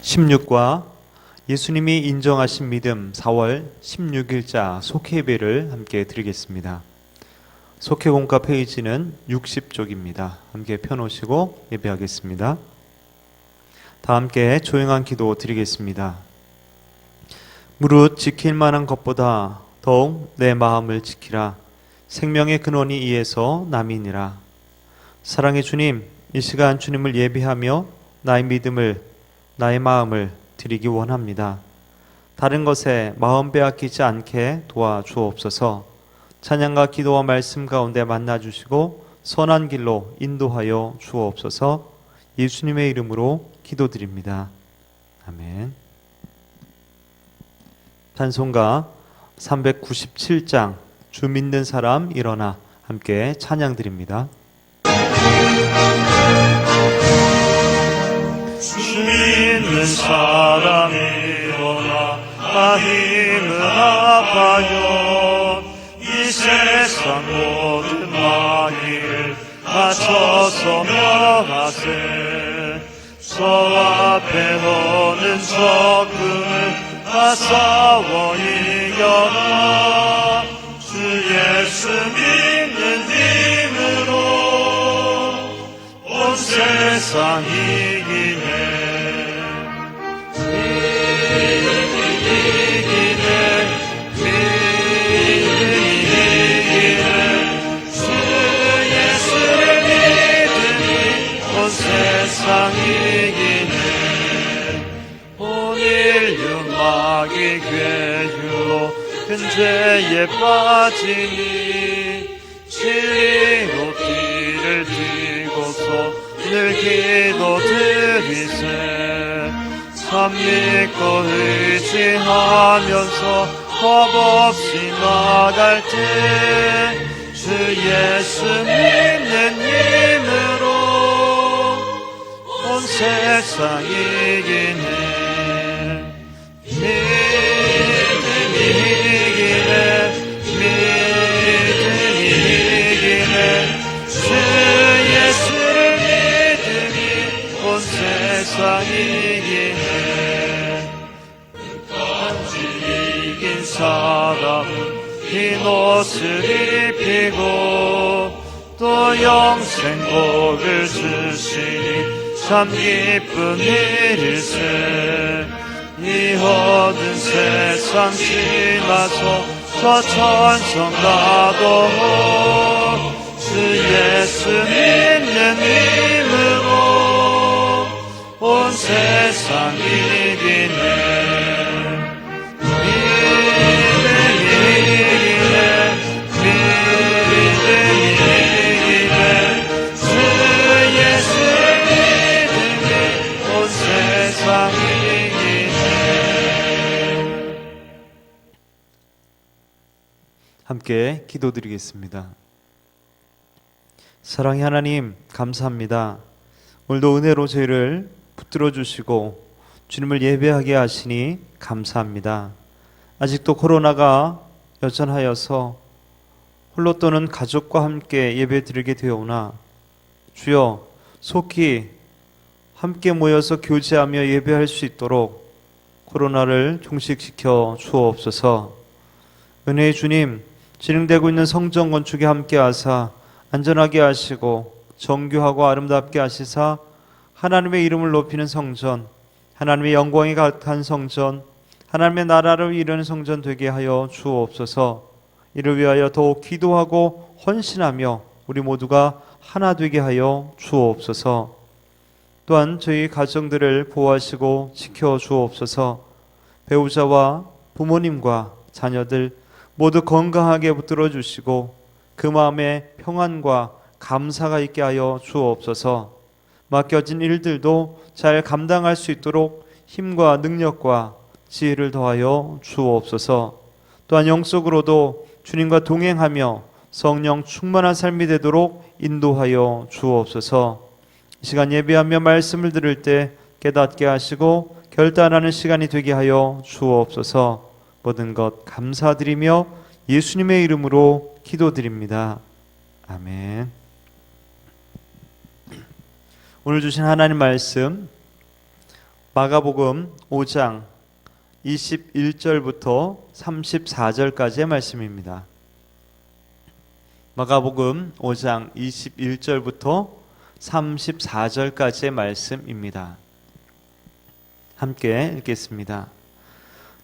16과 예수님이 인정하신 믿음 4월 16일자 속회예배를 함께 드리겠습니다. 속회 공과 페이지는 60쪽입니다. 함께 펴놓으시고 예배하겠습니다. 다 함께 조용한 기도 드리겠습니다. 무릇 지킬 만한 것보다 더욱 내 마음을 지키라. 생명의 근원이 이에서 남이니라. 사랑의 주님, 이 시간 주님을 예배하며 나의 믿음을, 나의 마음을 드리기 원합니다. 다른 것에 마음 빼앗기지 않게 도와주옵소서. 찬양과 기도와 말씀 가운데 만나주시고 선한 길로 인도하여 주옵소서. 예수님의 이름으로 기도드립니다. 아멘. 찬송가 397장 주 믿는 사람 일어나 함께 찬양드립니다. 주 믿는 사람 일어나 나 힘을 아파요. 이 세상 모든 마귀를 맞춰서 명하세. 저 앞에 오는 적군을 다 싸워 이겨라. 주 예수 믿는 힘으로 온 세상 이기네. 세상 이기네. 온 인류 마귀 괴유로 큰 죄에 빠지니 진리로 뒤를 뒤고서 늘 기도드리세. 참 믿고 의지하면서 겁없이 나갈 때 주 예수 믿는 힘으로 온 세상 이기네. 믿음이 이기네. 믿음이 이기네. 주 예수를 믿음이 온 세상 이기네. 끝까지 이긴 사람은 흰 옷을 입히고 또 영생복을 주시니 참 기쁜 일일세. 이 어두운 세상 지나서 저 천성 가도 주 예수 믿는 힘으로 온 세상 이기네. 믿음이 이기네. 믿음이 이기네. 주 예수 세상 이기네. 함께 기도드리겠습니다. 사랑의 하나님, 감사합니다. 오늘도 은혜로 저희를 붙들어 주시고 주님을 예배하게 하시니 감사합니다. 아직도 코로나가 여전하여서 홀로 또는 가족과 함께 예배드리게 되오나 주여 속히 함께 모여서 교제하며 예배할 수 있도록 코로나를 종식시켜 주옵소서. 은혜의 주님, 진행되고 있는 성전 건축에 함께 하사 안전하게 하시고 정교하고 아름답게 하시사 하나님의 이름을 높이는 성전, 하나님의 영광이 가득한 성전, 하나님의 나라를 이루는 성전 되게 하여 주옵소서. 이를 위하여 더욱 기도하고 헌신하며 우리 모두가 하나 되게 하여 주옵소서. 또한 저희 가정들을 보호하시고 지켜 주옵소서. 배우자와 부모님과 자녀들 모두 건강하게 붙들어 주시고 그 마음에 평안과 감사가 있게 하여 주옵소서. 맡겨진 일들도 잘 감당할 수 있도록 힘과 능력과 지혜를 더하여 주옵소서. 또한 영적으로도 주님과 동행하며 성령 충만한 삶이 되도록 인도하여 주옵소서. 이 시간 예배하며 말씀을 들을 때 깨닫게 하시고 결단하는 시간이 되게 하여 주옵소서. 모든 것 감사드리며 예수님의 이름으로 기도드립니다. 아멘. 오늘 주신 하나님 말씀 마가복음 5장 21절부터 34절까지의 말씀입니다. 마가복음 5장 21절부터 34절까지의 말씀입니다. 함께 읽겠습니다.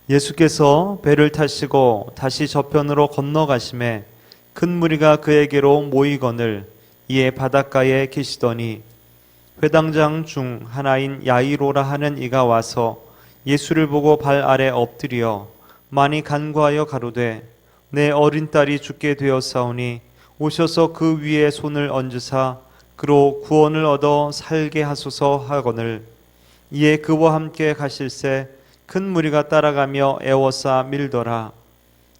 예수께서 배를 타시고 다시 저편으로 건너가심에 큰 무리가 그에게로 모이거늘 이에 바닷가에 계시더니 회당장 중 하나인 야이로라 하는 이가 와서 예수를 보고 발 아래 엎드려 많이 간구하여 가로되 내 어린 딸이 죽게 되었사오니 오셔서 그 위에 손을 얹으사 그로 구원을 얻어 살게 하소서 하거늘 이에 그와 함께 가실새 큰 무리가 따라가며 애워싸 밀더라.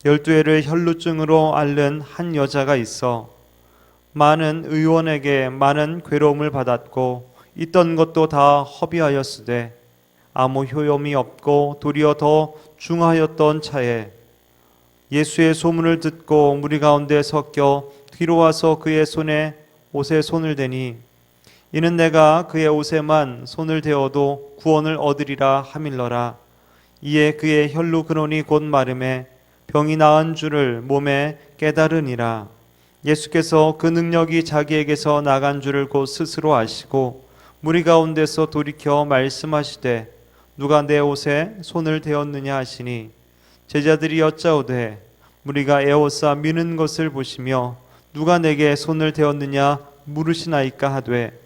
12해를 혈루증으로 앓는 한 여자가 있어 많은 의원에게 많은 괴로움을 받았고 있던 것도 다 허비하였으되 아무 효용이 없고 도리어 더 중하였던 차에 예수의 소문을 듣고 무리 가운데 섞여 뒤로 와서 그의 옷에 손을 대니 이는 내가 그의 옷에만 손을 대어도 구원을 얻으리라 하밀러라. 이에 그의 혈루 근원이 곧 마름에 병이 나은 줄을 몸에 깨달으니라. 예수께서 그 능력이 자기에게서 나간 줄을 곧 스스로 아시고 무리 가운데서 돌이켜 말씀하시되 누가 내 옷에 손을 대었느냐 하시니 제자들이 여짜오되 무리가 에워싸 미는 것을 보시며 누가 내게 손을 대었느냐 물으시나이까 하되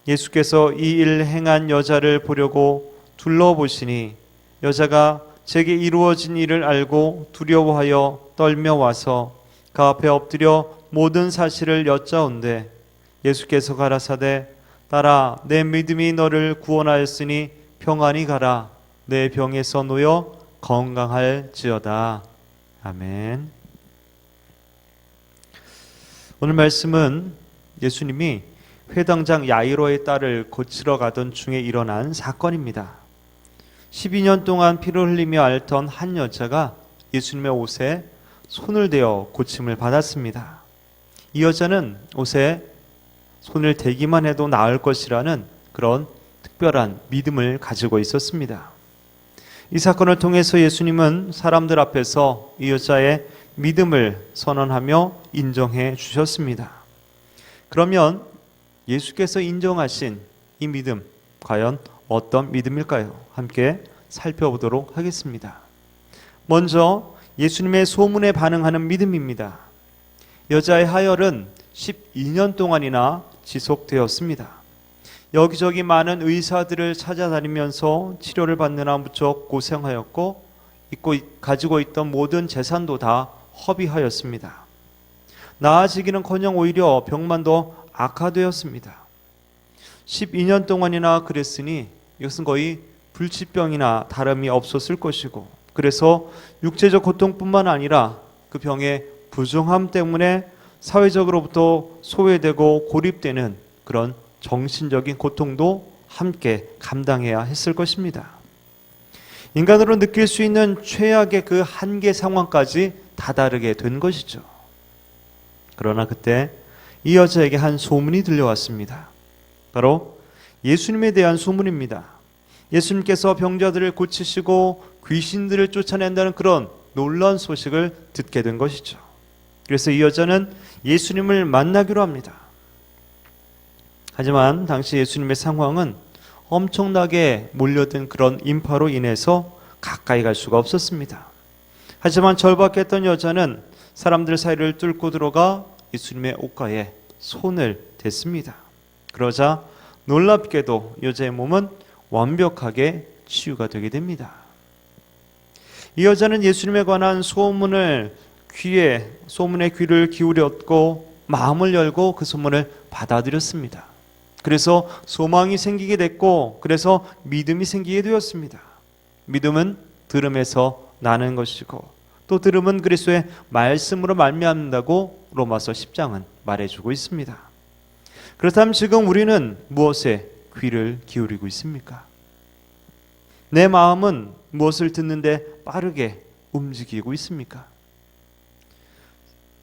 예수께서 이 일 행한 여자를 보려고 둘러보시니 여자가 제게 이루어진 일을 알고 두려워하여 떨며 와서 그 앞에 엎드려 모든 사실을 여짜온대 예수께서 가라사대 딸아 내 믿음이 너를 구원하였으니 평안히 가라 내 병에서 놓여 건강할지어다. 아멘. 오늘 말씀은 예수님이 회당장 야이로의 딸을 고치러 가던 중에 일어난 사건입니다. 12년 동안 피를 흘리며 앓던 한 여자가 예수님의 옷에 손을 대어 고침을 받았습니다. 이 여자는 옷에 손을 대기만 해도 나을 것이라는 그런 특별한 믿음을 가지고 있었습니다. 이 사건을 통해서 예수님은 사람들 앞에서 이 여자의 믿음을 선언하며 인정해 주셨습니다. 그러면 예수께서 인정하신 이 믿음, 과연 어떤 믿음일까요? 함께 살펴보도록 하겠습니다. 먼저 예수님의 소문에 반응하는 믿음입니다. 여자의 하혈은 12년 동안이나 지속되었습니다. 여기저기 많은 의사들을 찾아다니면서 치료를 받느라 무척 고생하였고 가지고 있던 모든 재산도 다 허비하였습니다. 나아지기는커녕 오히려 병만 더 악화되었습니다. 12년 동안이나 그랬으니 이것은 거의 불치병이나 다름이 없었을 것이고 그래서 육체적 고통뿐만 아니라 그 병의 부정함 때문에 사회적으로부터 소외되고 고립되는 그런 정신적인 고통도 함께 감당해야 했을 것입니다. 인간으로 느낄 수 있는 최악의 그 한계 상황까지 다다르게 된 것이죠. 그러나 그때 이 여자에게 한 소문이 들려왔습니다. 바로 예수님에 대한 소문입니다. 예수님께서 병자들을 고치시고 귀신들을 쫓아낸다는 그런 놀라운 소식을 듣게 된 것이죠. 그래서 이 여자는 예수님을 만나기로 합니다. 하지만 당시 예수님의 상황은 엄청나게 몰려든 그런 인파로 인해서 가까이 갈 수가 없었습니다. 하지만 절박했던 여자는 사람들 사이를 뚫고 들어가 예수님의 옷가에 손을 댔습니다. 그러자 놀랍게도 여자의 몸은 완벽하게 치유가 되게 됩니다. 이 여자는 예수님에 관한 소문에 귀를 기울였고 마음을 열고 그 소문을 받아들였습니다. 그래서 소망이 생기게 됐고 그래서 믿음이 생기게 되었습니다. 믿음은 들음에서 나는 것이고 또 들음은 그리스도의 말씀으로 말미암는다고 로마서 10장은 말해주고 있습니다. 그렇다면 지금 우리는 무엇에 귀를 기울이고 있습니까? 내 마음은 무엇을 듣는데 빠르게 움직이고 있습니까?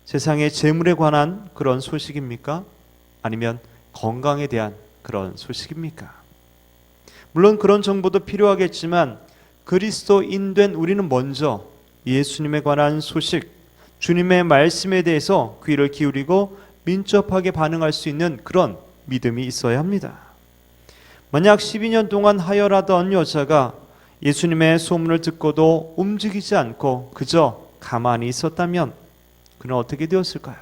세상의 재물에 관한 그런 소식입니까? 아니면 건강에 대한 그런 소식입니까? 물론 그런 정보도 필요하겠지만 그리스도인 된 우리는 먼저 예수님에 관한 소식, 주님의 말씀에 대해서 귀를 기울이고 민첩하게 반응할 수 있는 그런 믿음이 있어야 합니다. 만약 12년 동안 하혈하던 여자가 예수님의 소문을 듣고도 움직이지 않고 그저 가만히 있었다면 그는 어떻게 되었을까요?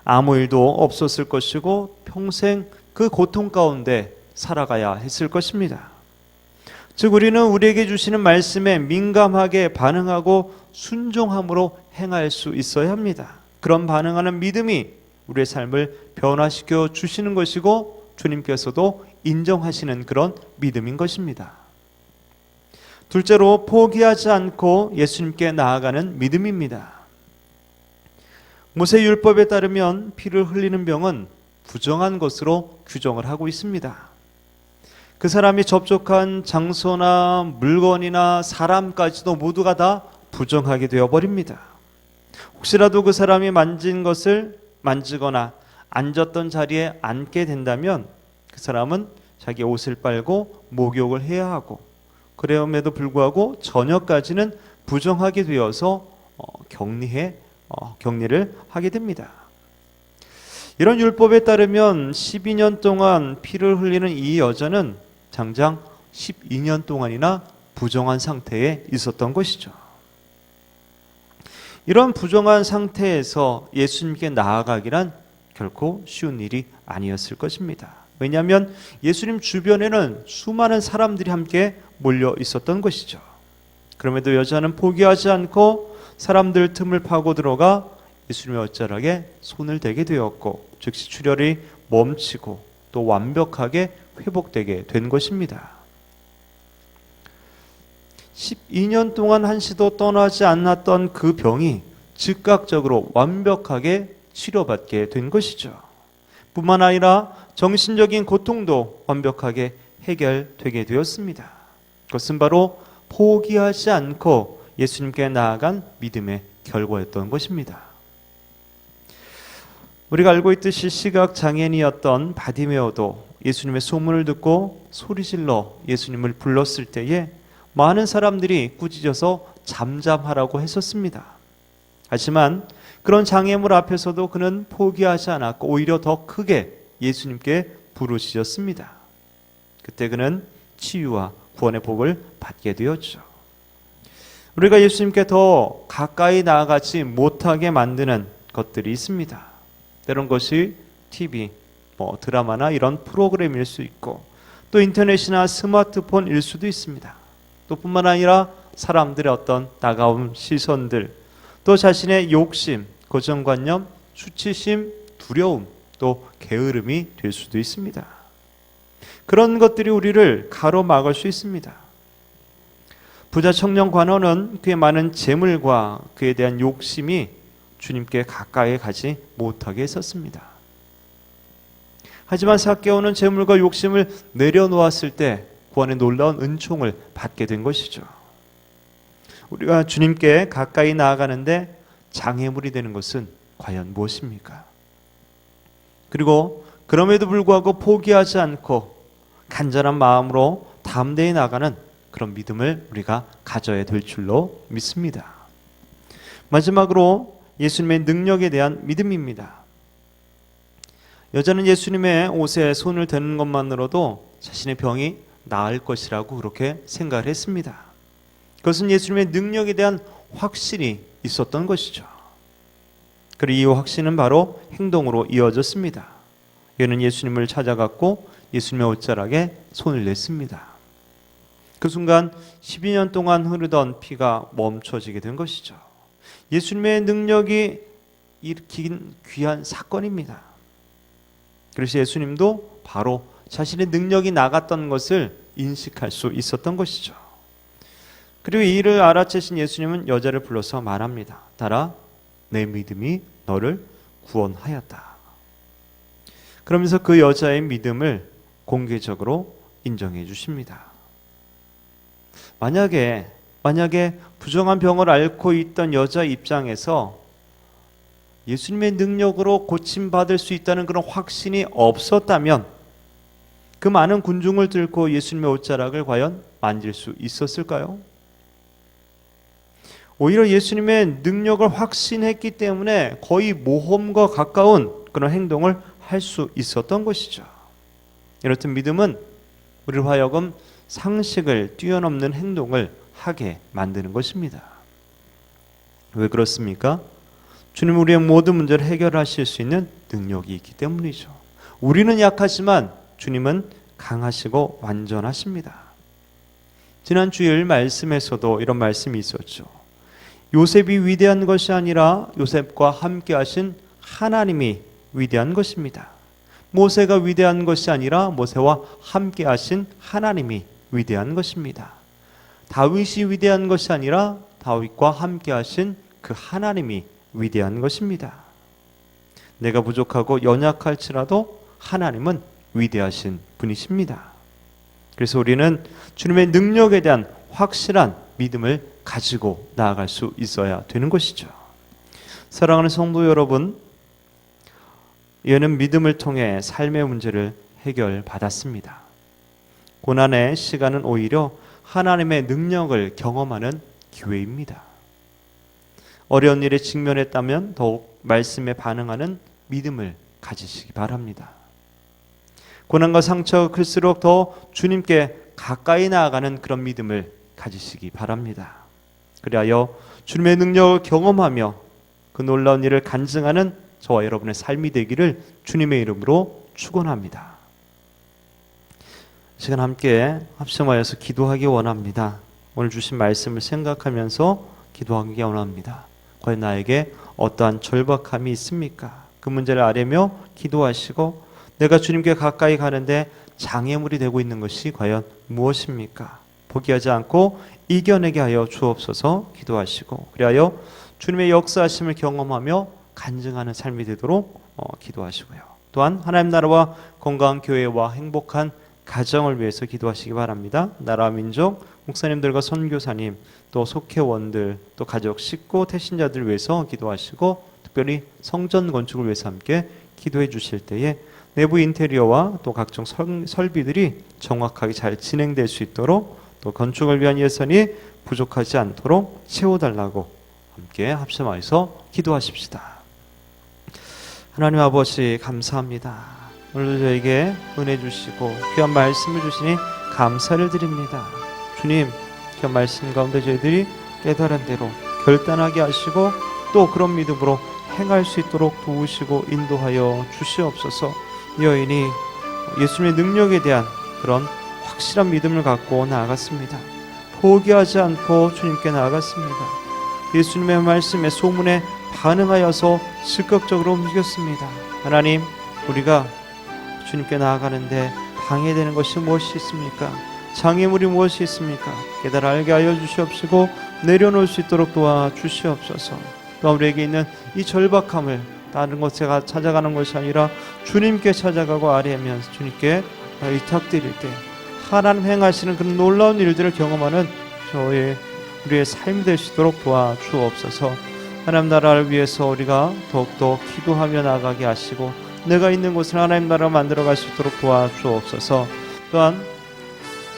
아무 일도 없었을 것이고 평생 그 고통 가운데 살아가야 했을 것입니다. 즉 우리는 우리에게 주시는 말씀에 민감하게 반응하고 순종함으로 행할 수 있어야 합니다. 그런 반응하는 믿음이 우리의 삶을 변화시켜 주시는 것이고 주님께서도 인정하시는 그런 믿음인 것입니다. 둘째로 포기하지 않고 예수님께 나아가는 믿음입니다. 모세 율법에 따르면 피를 흘리는 병은 부정한 것으로 규정을 하고 있습니다. 그 사람이 접촉한 장소나 물건이나 사람까지도 모두가 다 부정하게 되어버립니다. 혹시라도 그 사람이 만진 것을 만지거나 앉았던 자리에 앉게 된다면 그 사람은 자기 옷을 빨고 목욕을 해야 하고 그럼에도 불구하고 저녁까지는 부정하게 되어서 격리를 하게 됩니다. 이런 율법에 따르면 12년 동안 피를 흘리는 이 여자는 장장 12년 동안이나 부정한 상태에 있었던 것이죠. 이런 부정한 상태에서 예수님께 나아가기란 결코 쉬운 일이 아니었을 것입니다. 왜냐하면 예수님 주변에는 수많은 사람들이 함께 몰려 있었던 것이죠. 그럼에도 여자는 포기하지 않고 사람들 틈을 파고 들어가 예수님의 옷자락에 손을 대게 되었고 즉시 출혈이 멈추고 또 완벽하게 회복되게 된 것입니다. 12년 동안 한시도 떠나지 않았던 그 병이 즉각적으로 완벽하게 치료받게 된 것이죠. 뿐만 아니라 정신적인 고통도 완벽하게 해결되게 되었습니다. 그것은 바로 포기하지 않고 예수님께 나아간 믿음의 결과였던 것입니다. 우리가 알고 있듯이 시각장애인이었던 바디메오도 예수님의 소문을 듣고 소리질러 예수님을 불렀을 때에 많은 사람들이 꾸짖어서 잠잠하라고 했었습니다. 하지만 그런 장애물 앞에서도 그는 포기하지 않았고 오히려 더 크게 예수님께 부르짖었습니다. 그때 그는 치유와 구원의 복을 받게 되었죠. 우리가 예수님께 더 가까이 나아가지 못하게 만드는 것들이 있습니다. 때론 것이 TV, 드라마나 이런 프로그램일 수 있고 또 인터넷이나 스마트폰일 수도 있습니다. 또 뿐만 아니라 사람들의 어떤 따가운 시선들, 또 자신의 욕심, 고정관념, 수치심, 두려움, 또 게으름이 될 수도 있습니다. 그런 것들이 우리를 가로막을 수 있습니다. 부자 청년 관원은 그의 많은 재물과 그에 대한 욕심이 주님께 가까이 가지 못하게 했었습니다. 하지만 삭개오는 재물과 욕심을 내려놓았을 때 구원의 놀라운 은총을 받게 된 것이죠. 우리가 주님께 가까이 나아가는데 장애물이 되는 것은 과연 무엇입니까? 그리고 그럼에도 불구하고 포기하지 않고 간절한 마음으로 담대히 나가는 그런 믿음을 우리가 가져야 될 줄로 믿습니다. 마지막으로 예수님의 능력에 대한 믿음입니다. 여자는 예수님의 옷에 손을 대는 것만으로도 자신의 병이 나을 것이라고 그렇게 생각을 했습니다. 그것은 예수님의 능력에 대한 확신이 있었던 것이죠. 그리고 이 확신은 바로 행동으로 이어졌습니다. 그는 예수님을 찾아갔고 예수님의 옷자락에 손을 냈습니다. 그 순간 12년 동안 흐르던 피가 멈춰지게 된 것이죠. 예수님의 능력이 일으킨 귀한 사건입니다. 그래서 예수님도 바로 자신의 능력이 나갔던 것을 인식할 수 있었던 것이죠. 그리고 이 일을 알아채신 예수님은 여자를 불러서 말합니다. 따라 내 믿음이 너를 구원하였다. 그러면서 그 여자의 믿음을 공개적으로 인정해 주십니다. 만약에 부정한 병을 앓고 있던 여자 입장에서 예수님의 능력으로 고침받을 수 있다는 그런 확신이 없었다면 그 많은 군중을 뚫고 예수님의 옷자락을 과연 만질 수 있었을까요? 오히려 예수님의 능력을 확신했기 때문에 거의 모험과 가까운 그런 행동을 할 수 있었던 것이죠. 이렇듯 믿음은 우리를 하여금 상식을 뛰어넘는 행동을 하게 만드는 것입니다. 왜 그렇습니까? 주님은 우리의 모든 문제를 해결하실 수 있는 능력이 있기 때문이죠. 우리는 약하지만 주님은 강하시고 완전하십니다. 지난 주일 말씀에서도 이런 말씀이 있었죠. 요셉이 위대한 것이 아니라 요셉과 함께 하신 하나님이 위대한 것입니다. 모세가 위대한 것이 아니라 모세와 함께 하신 하나님이 위대한 것입니다. 다윗이 위대한 것이 아니라 다윗과 함께 하신 그 하나님이 위대한 것입니다. 내가 부족하고 연약할지라도 하나님은 위대하신 분이십니다. 그래서 우리는 주님의 능력에 대한 확실한 믿음을 가지고 나아갈 수 있어야 되는 것이죠. 사랑하는 성도 여러분, 얘는 믿음을 통해 삶의 문제를 해결받았습니다. 고난의 시간은 오히려 하나님의 능력을 경험하는 기회입니다. 어려운 일에 직면했다면 더욱 말씀에 반응하는 믿음을 가지시기 바랍니다. 고난과 상처가 클수록 더 주님께 가까이 나아가는 그런 믿음을 가지시기 바랍니다. 그리하여 주님의 능력을 경험하며 그 놀라운 일을 간증하는 저와 여러분의 삶이 되기를 주님의 이름으로 축원합니다. 시간 함께 합심하여서 기도하기 원합니다. 오늘 주신 말씀을 생각하면서 기도하기 원합니다. 과연 나에게 어떠한 절박함이 있습니까? 그 문제를 아뢰며 기도하시고 내가 주님께 가까이 가는데 장애물이 되고 있는 것이 과연 무엇입니까? 포기하지 않고 이겨내게 하여 주옵소서. 기도하시고 그리하여 주님의 역사하심을 경험하며 간증하는 삶이 되도록 기도하시고요. 또한 하나님 나라와 건강한 교회와 행복한 가정을 위해서 기도하시기 바랍니다. 나라와 민족, 목사님들과 선교사님, 또 속회원들, 또 가족, 식구, 태신자들을 위해서 기도하시고 특별히 성전 건축을 위해서 함께 기도해 주실 때에 내부 인테리어와 또 각종 설비들이 정확하게 잘 진행될 수 있도록 또 건축을 위한 예산이 부족하지 않도록 채워달라고 함께 합심하여서 기도하십시다. 하나님 아버지 감사합니다. 오늘도 저에게 은혜 주시고 귀한 말씀을 주시니 감사를 드립니다. 주님, 귀한 말씀 가운데 저희들이 깨달은 대로 결단하게 하시고 또 그런 믿음으로 행할 수 있도록 도우시고 인도하여 주시옵소서. 이 여인이 예수님의 능력에 대한 그런 확실한 믿음을 갖고 나아갔습니다. 포기하지 않고 주님께 나아갔습니다. 예수님의 말씀에 소문에 반응하여서 즉각적으로 움직였습니다. 하나님, 우리가 주님께 나아가는데 방해되는 것이 무엇이 있습니까? 장애물이 무엇이 있습니까? 깨달아 알게 하여 주시옵시고 내려놓을 수 있도록 도와주시옵소서. 또 우리에게 있는 이 절박함을 다른 곳에 찾아가는 것이 아니라 주님께 찾아가고 아뢰면서 주님께 의탁드릴 때 하나님 행하시는 그런 놀라운 일들을 경험하는 우리의 삶이 될 수 있도록 도와주옵소서. 하나님 나라를 위해서 우리가 더욱더 기도하며 나가게 하시고 내가 있는 곳을 하나님 나라로 만들어갈 수 있도록 도와주옵소서. 또한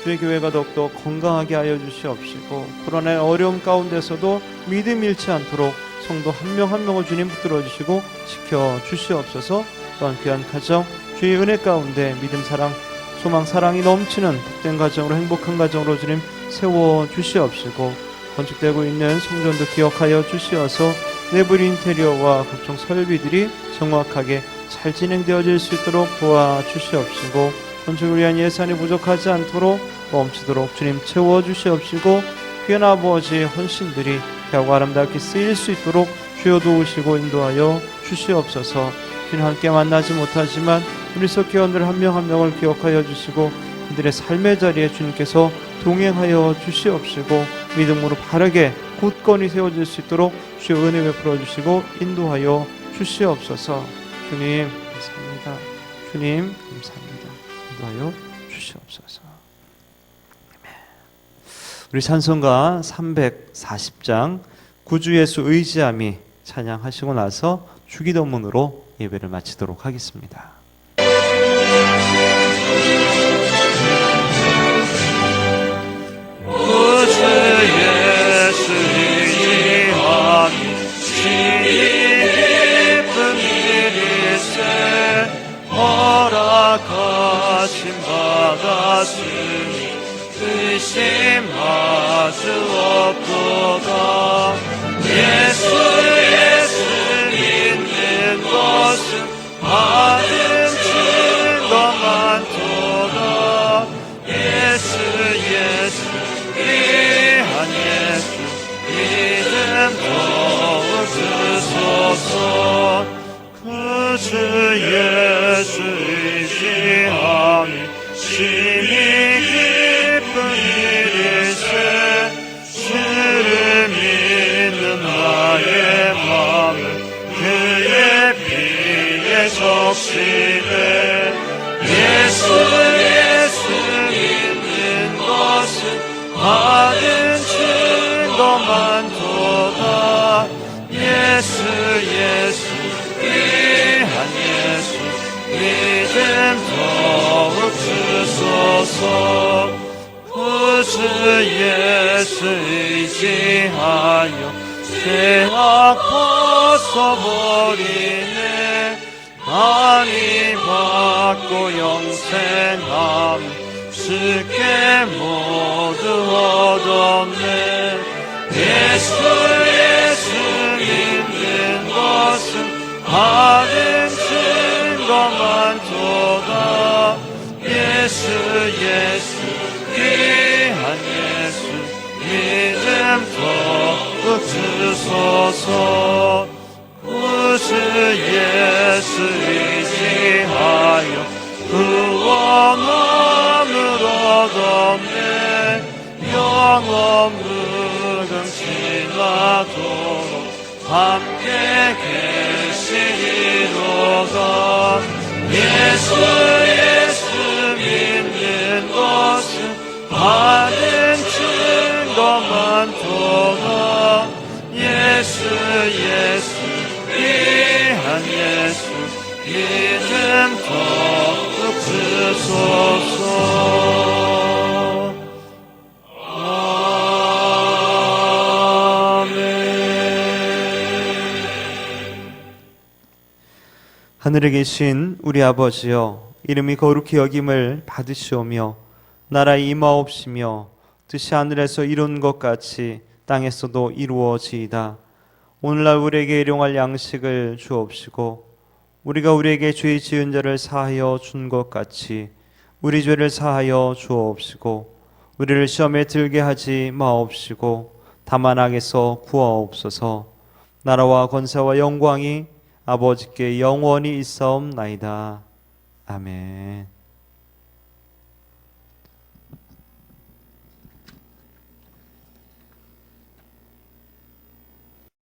주의 교회가 더욱더 건강하게 하여 주시옵시고 코로나의 어려움 가운데서도 믿음 잃지 않도록 성도 한 명 한 명을 주님 붙들어 주시고 지켜 주시옵소서. 또한 귀한 가정 주의 은혜 가운데 믿음 사랑 소망 사랑이 넘치는 복된 가정으로 행복한 가정으로 주님 세워 주시옵시고 건축되고 있는 성전도 기억하여 주시어서 내부 인테리어와 각종 설비들이 정확하게 잘 진행되어질 수 있도록 도와주시옵시고 건축을 위한 예산이 부족하지 않도록 멈추도록 주님 채워주시옵시고 귀한 아버지의 헌신들이 귀하고 아름답게 쓰일 수 있도록 주여 도우시고 인도하여 주시옵소서. 주님 함께 만나지 못하지만 우리 속회원들 한 명 한 명을 기억하여 주시고 그들의 삶의 자리에 주님께서 동행하여 주시옵시고 믿음으로 바르게 굳건히 세워질 수 있도록 주여 은혜 베풀어 주시고 인도하여 주시옵소서. 주님 감사합니다. 주님 감사합니다. 인도하여 주시옵소서. 우리 찬송가 340장 구주 예수 의지함이 찬양하시고 나서 주기도문으로 예배를 마치도록 하겠습니다. 의심할 수 없도다. 예수 믿는 것은 받은 증거 많도다. 예수 귀한 예수 믿음 더욱 주소서. 그 주 예수 의지함이 심히 기쁜 일일세. 주를 믿는 나의 마음을 그의 피에 적시네. 예수 믿는 것은 받은 증거 많도다. 예수 귀한 예수 믿음 더욱 주소서. 그 주 예수 의지하여 죄악 벗어버리네. 많이 받고 영생함 주께 모두 얻었네. 예수 믿는 것은 받은 증거 많도다. 예수 귀한 예수 믿음 더욱 주소서. 그 주 예수 의지하여 구원함을 얻었네. 영원 무금지나도록 함께 계시리로다. 예수 믿는 것은 받은 증거 많도다. 예수 귀한 예수 믿음 더욱 주소서. 하늘에 계신 우리 아버지여, 이름이 거룩히 여김을 받으시오며 나라의 임하옵시며 뜻이 하늘에서 이룬 것 같이 땅에서도 이루어지이다. 오늘날 우리에게 일용할 양식을 주옵시고 우리가 우리에게 죄 지은 자를 사하여 준 것 같이 우리 죄를 사하여 주옵시고 우리를 시험에 들게 하지 마옵시고 다만 악에서 구하옵소서. 나라와 권세와 영광이 아버지께 영원히 있사옵나이다. 아멘.